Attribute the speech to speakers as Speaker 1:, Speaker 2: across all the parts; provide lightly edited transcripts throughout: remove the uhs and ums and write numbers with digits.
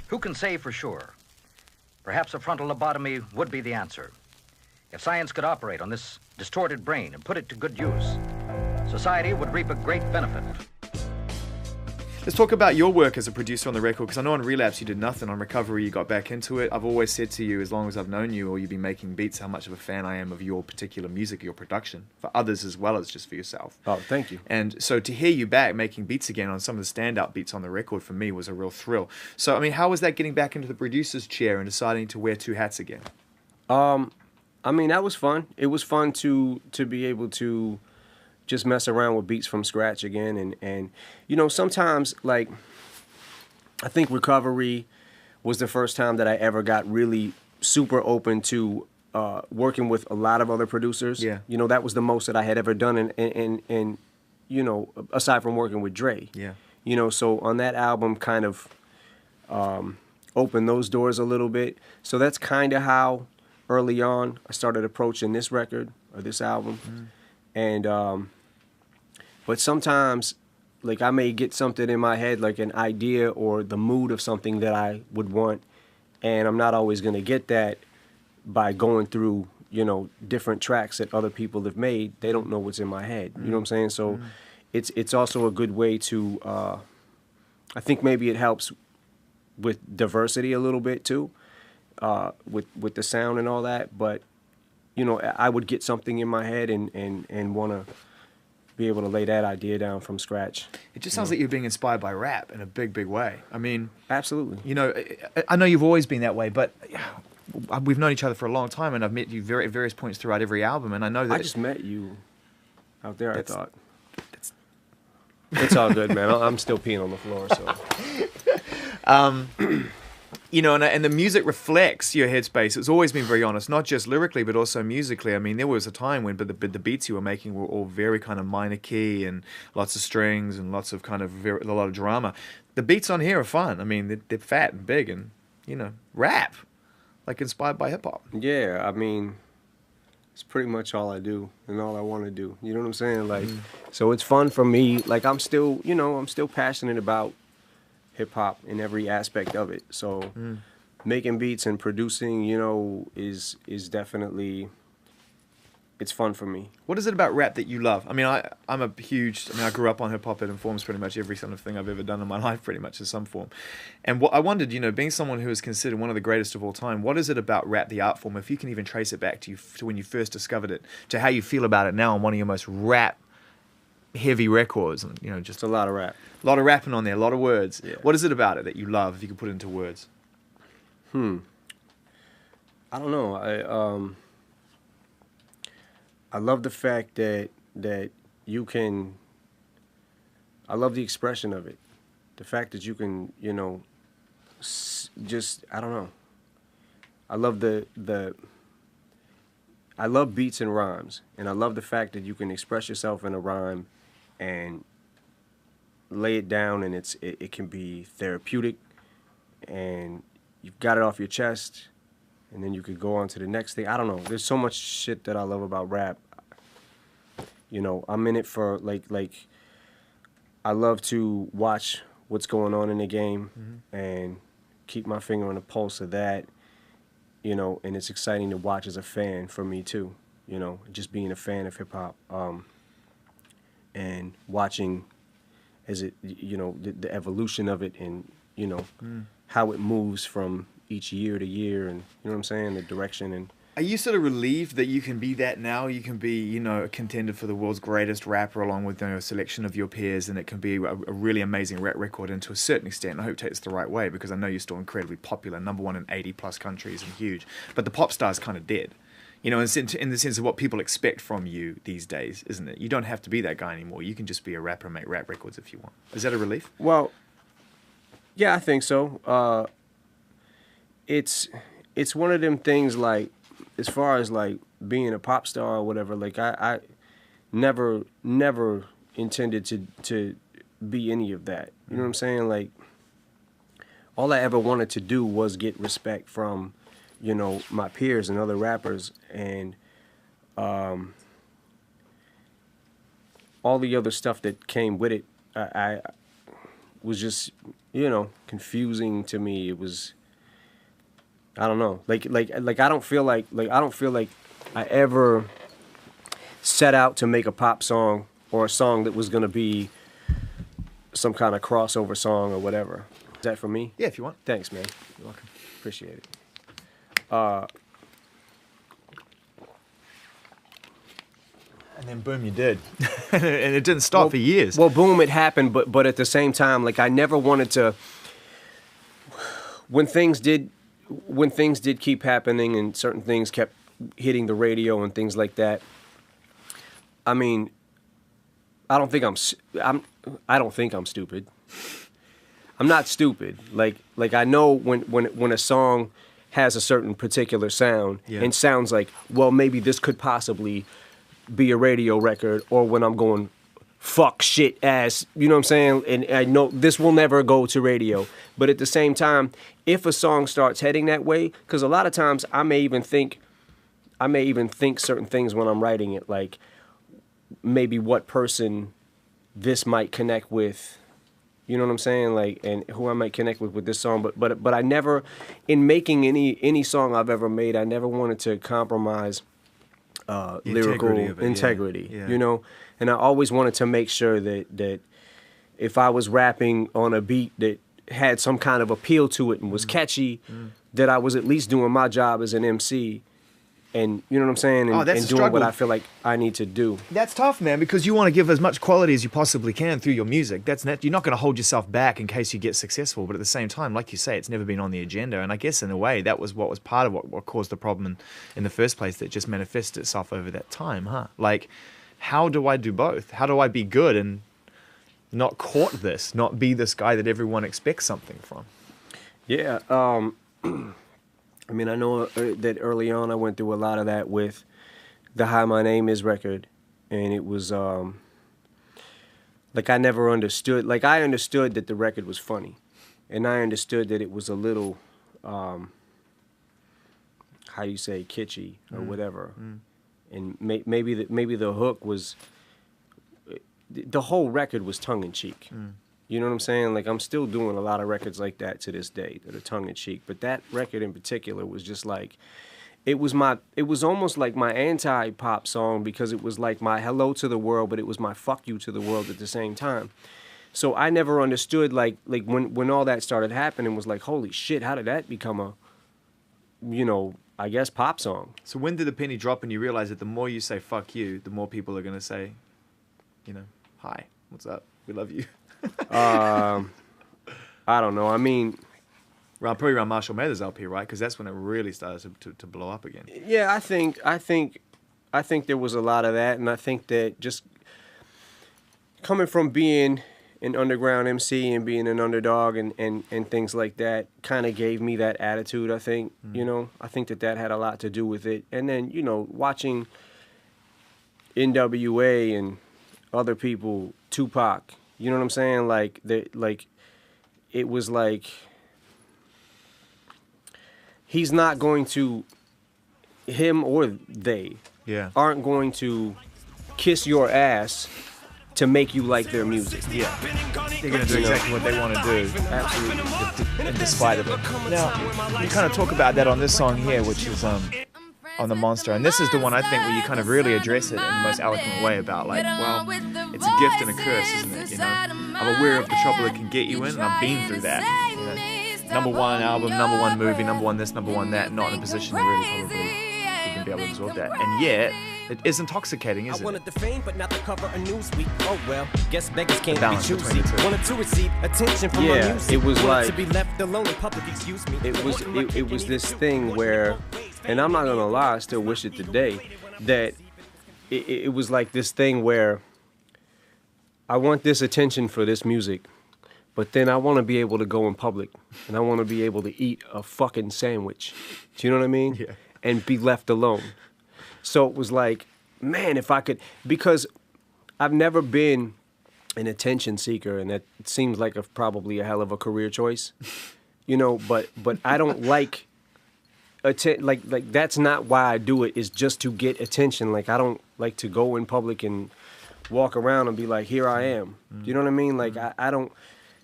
Speaker 1: Who can say for sure? Perhaps a frontal lobotomy would be the answer. If science could operate on this distorted brain and put it to good use, society would reap a great benefit.
Speaker 2: Let's talk about your work as a producer on the record, because I know on Relapse you did nothing. On Recovery you got back into it. I've always said to you, as long as I've known you or you've been making beats, how much of a fan I am of your particular music, your production, for others as well as just for yourself.
Speaker 3: Oh, thank you.
Speaker 2: And so to hear you back making beats again on some of the standout beats on the record for me was a real thrill. So, I mean, how was that getting back into the producer's chair and deciding to wear two hats again?
Speaker 3: I mean, that was fun. It was fun to be able to just mess around with beats from scratch again. And you know, sometimes, like, I think Recovery was the first time that I ever got really super open to working with a lot of other producers.
Speaker 2: Yeah.
Speaker 3: You know, that was the most that I had ever done, and you know, aside from working with Dre.
Speaker 2: Yeah.
Speaker 3: You know, so on that album kind of opened those doors a little bit. So that's kind of how early on I started approaching this record or this album. And but sometimes, like, I may get something in my head, like an idea or the mood of something that I would want, and I'm not always going to get that by going through, you know, different tracks that other people have made. They don't know what's in my head. You know what I'm saying? So it's also a good way to, I think maybe it helps with diversity a little bit too, with the sound and all that. But, you know, I would get something in my head and want to be able to lay that idea down from scratch.
Speaker 2: It just sounds like you're being inspired by rap in a big, big way. I mean...
Speaker 3: Absolutely.
Speaker 2: You know, I know you've always been that way, but we've known each other for a long time, and I've met you at various points throughout every album, and I know that...
Speaker 3: I just met you out there, I thought. It's all good, man. I'm still peeing on the floor, so...
Speaker 2: You know, and the music reflects your headspace. It's always been very honest, not just lyrically, but also musically. I mean, there was a time when the beats you were making were all very kind of minor key and lots of strings and lots of kind of a lot of drama. The beats on here are fun. I mean, they're fat and big and, you know, rap, like inspired by hip hop.
Speaker 3: Yeah, I mean, it's pretty much all I do and all I want to do. You know what I'm saying? Like, so it's fun for me. Like, I'm still passionate about hip hop in every aspect of it. So making beats and producing, you know, is definitely, it's fun for me.
Speaker 2: What is it about rap that you love? I mean, I grew up on hip hop. It informs pretty much every sort of thing I've ever done in my life, pretty much in some form. And what I wondered, you know, being someone who is considered one of the greatest of all time, what is it about rap, the art form, if you can even trace it back to when you first discovered it, to how you feel about it now on one of your most rap heavy records, and, you know, just
Speaker 3: a lot of rap.
Speaker 2: A lot of rapping on there, a lot of words.
Speaker 3: Yeah.
Speaker 2: What is it about it that you love, if you could put it into words?
Speaker 3: I don't know. I love the fact that you can, I love the expression of it. The fact that you can, you know, just, I don't know. I love I love beats and rhymes, and I love the fact that you can express yourself in a rhyme and lay it down, and it can be therapeutic, and you've got it off your chest, and then you could go on to the next thing. I don't know. There's so much shit that I love about rap. You know, I'm in it for, like I love to watch what's going on in the game and keep my finger on the pulse of that, you know, and it's exciting to watch as a fan for me too, you know, just being a fan of hip-hop, and watching as it, you know, the evolution of it, and, you know, how it moves from each year to year, and, you know what I'm saying, the direction. And
Speaker 2: are you sort of relieved that you can be that now? You can be, you know, a contender for the world's greatest rapper along with, you know, a selection of your peers, and it can be a really amazing rap record, and to a certain extent, I hope it's the right way, because I know you're still incredibly popular, #1 in 80 plus countries and huge, but the pop star's kind of dead. You know, in the sense of what people expect from you these days, isn't it? You don't have to be that guy anymore. You can just be a rapper and make rap records if you want. Is that a relief?
Speaker 3: Well, yeah, I think so. It's one of them things, like, as far as, like, being a pop star or whatever, like, I never intended to be any of that. You know what I'm saying? Like, all I ever wanted to do was get respect from, you know, my peers and other rappers, and all the other stuff that came with it, I was just, confusing to me. It was, I don't know, like I don't feel like I ever set out to make a pop song or a song that was gonna be some kind of crossover song or whatever. Is that for me?
Speaker 2: Yeah, if you want.
Speaker 3: Thanks, man.
Speaker 2: You're welcome.
Speaker 3: Appreciate it.
Speaker 2: And then boom, you did. And it didn't stop for years.
Speaker 3: Well, boom, it happened, but at the same time, like I never wanted to. When things did keep happening and certain things kept hitting the radio and things like that. I mean, I don't think I'm stupid. I'm not stupid. Like I know when a song has a certain particular sound and sounds like, well, maybe this could possibly be a radio record, or when I'm going fuck shit ass, you know what I'm saying? And I know this will never go to radio. But at the same time, if a song starts heading that way, because a lot of times I may even think certain things when I'm writing it, like maybe what person this might connect with, you know what I'm saying? Like, and who I might connect with this song. But I never, in making any song I've ever made, I never wanted to compromise lyrical integrity, you know? And I always wanted to make sure that if I was rapping on a beat that had some kind of appeal to it and was catchy, that I was at least doing my job as an MC. And you know what I'm saying? And doing what I feel like I need to do.
Speaker 2: That's tough, man, because you want to give as much quality as you possibly can through your music. You're not going to hold yourself back in case you get successful. But at the same time, like you say, it's never been on the agenda. And I guess in a way, that was what was part of what caused the problem in the first place, that just manifested itself over that time, huh? Like, how do I do both? How do I be good and not court this, not be this guy that everyone expects something from?
Speaker 3: Yeah, I mean, I know that early on I went through a lot of that with the Hi My Name Is record, and it was like I never understood. Like I understood that the record was funny, and I understood that it was a little, how you say, kitschy or whatever, and maybe the hook was, the whole record was tongue in cheek. You know what I'm saying? Like, I'm still doing a lot of records like that to this day that are tongue-in-cheek. But that record in particular was just like, it was almost like my anti-pop song, because it was like my hello to the world, but it was my fuck you to the world at the same time. So I never understood, like when all that started happening, was like, holy shit, how did that become a, I guess, pop song?
Speaker 2: So when did the penny drop and you realize that the more you say fuck you, the more people are going to say, hi, what's up, we love you?
Speaker 3: I don't know. I mean,
Speaker 2: probably around Marshall Mathers LP, right? Because that's when it really started to blow up again.
Speaker 3: Yeah, I think there was a lot of that, and I think that just coming from being an underground MC and being an underdog and things like that kind of gave me that attitude. I think I think that had a lot to do with it. And then watching NWA and other people, Tupac. You know what I'm saying? Like it was like he's not going to, him or they aren't going to kiss your ass to make you like their music.
Speaker 2: Yeah. They're going to do exactly what they want to do.
Speaker 3: Absolutely.
Speaker 2: In despite of it. Now, you kind of talk about that on this song here, which is on the Monster, and this is the one I think where you kind of really address it in the most eloquent way about, like, well, it's a gift and a curse, isn't it? I'm aware of the trouble it can get you in, and I've been through that. Number one album, number one movie, number one this, number one that, not in a position to really probably even be able to absorb that. And yet, it is intoxicating, isn't it?
Speaker 4: I wanted the fame, but not the cover of Newsweek. Oh well, guess beggars can't
Speaker 2: The
Speaker 4: be
Speaker 2: balance
Speaker 4: choosy.
Speaker 2: between the two.
Speaker 4: Wanted to receive attention from my music.
Speaker 3: It was
Speaker 4: Wanted
Speaker 3: like,
Speaker 4: to be left alone in public, excuse me.
Speaker 3: it was this thing where, and I'm not gonna lie, I still wish it today, that it was like this thing where I want this attention for this music, but then I want to be able to go in public and I want to be able to eat a fucking sandwich. Do you know what I mean?
Speaker 2: Yeah.
Speaker 3: And be left alone. So it was like, man, if I could, because I've never been an attention seeker, and that seems like probably a hell of a career choice, but I don't like like that's not why I do it, is just to get attention. Like, I don't like to go in public and walk around and be like, here I am. You know what I mean? Like, I don't,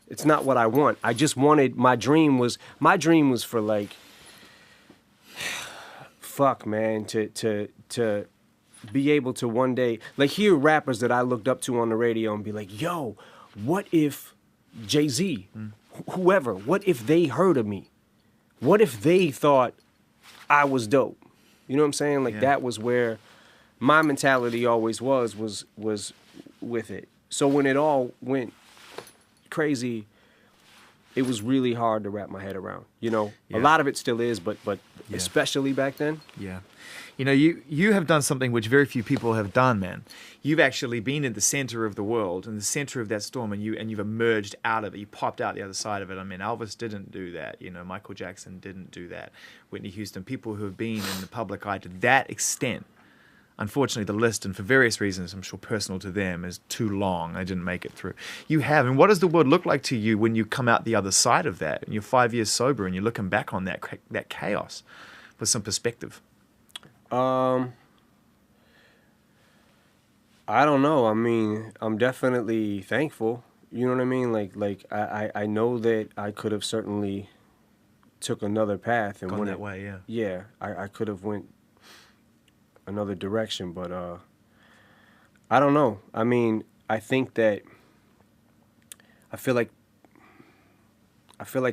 Speaker 3: It's not what I want. I just wanted, my dream was for like, fuck, man, to be able to one day, like, hear rappers that I looked up to on the radio and be like, yo, what if Jay-Z, whoever, what if they heard of me? What if they thought I was dope? You know what I'm saying? Like, that was where my mentality always was with it. So when it all went crazy, it was really hard to wrap my head around. You know, a lot of it still is, but especially back then.
Speaker 2: Yeah. You know, you have done something which very few people have done, man. You've actually been in the center of the world, in the center of that storm, and you've emerged out of it. You popped out the other side of it. I mean, Elvis didn't do that. You know, Michael Jackson didn't do that. Whitney Houston, people who have been in the public eye to that extent. Unfortunately, the list, and for various reasons, I'm sure personal to them, is too long. I didn't make it through. You have. And what does the world look like to you when you come out the other side of that, and you're 5 years sober, and you're looking back on that chaos with some perspective?
Speaker 3: I don't know. I mean, I'm definitely thankful. You know what I mean? Like I know that I could have certainly took another path and
Speaker 2: Gone
Speaker 3: went
Speaker 2: that way, yeah.
Speaker 3: Yeah, I could have went another direction, but I don't know. I mean, I think that I feel like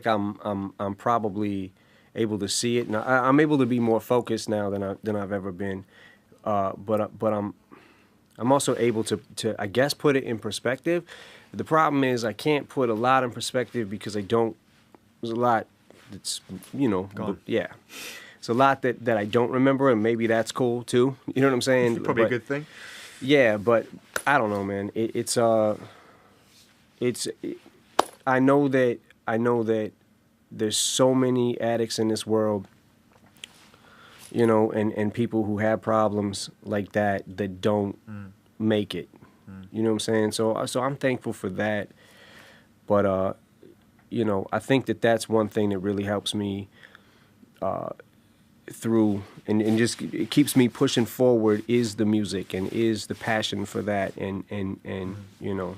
Speaker 3: I'm probably able to see it. Now, I'm able to be more focused now than I've ever been. But I'm also able to I guess put it in perspective. The problem is I can't put a lot in perspective because there's a lot that's, you know,
Speaker 2: gone.
Speaker 3: Yeah. It's a lot that I don't remember, and maybe that's cool too. You know what I'm saying?
Speaker 2: Probably a good thing.
Speaker 3: Yeah, but I don't know, man. I know that there's so many addicts in this world, you know, and people who have problems like that don't make it. You know what I'm saying? So I'm thankful for that. But you know, I think that's one thing that really helps me through and just it keeps me pushing forward is the music and is the passion for that and you know.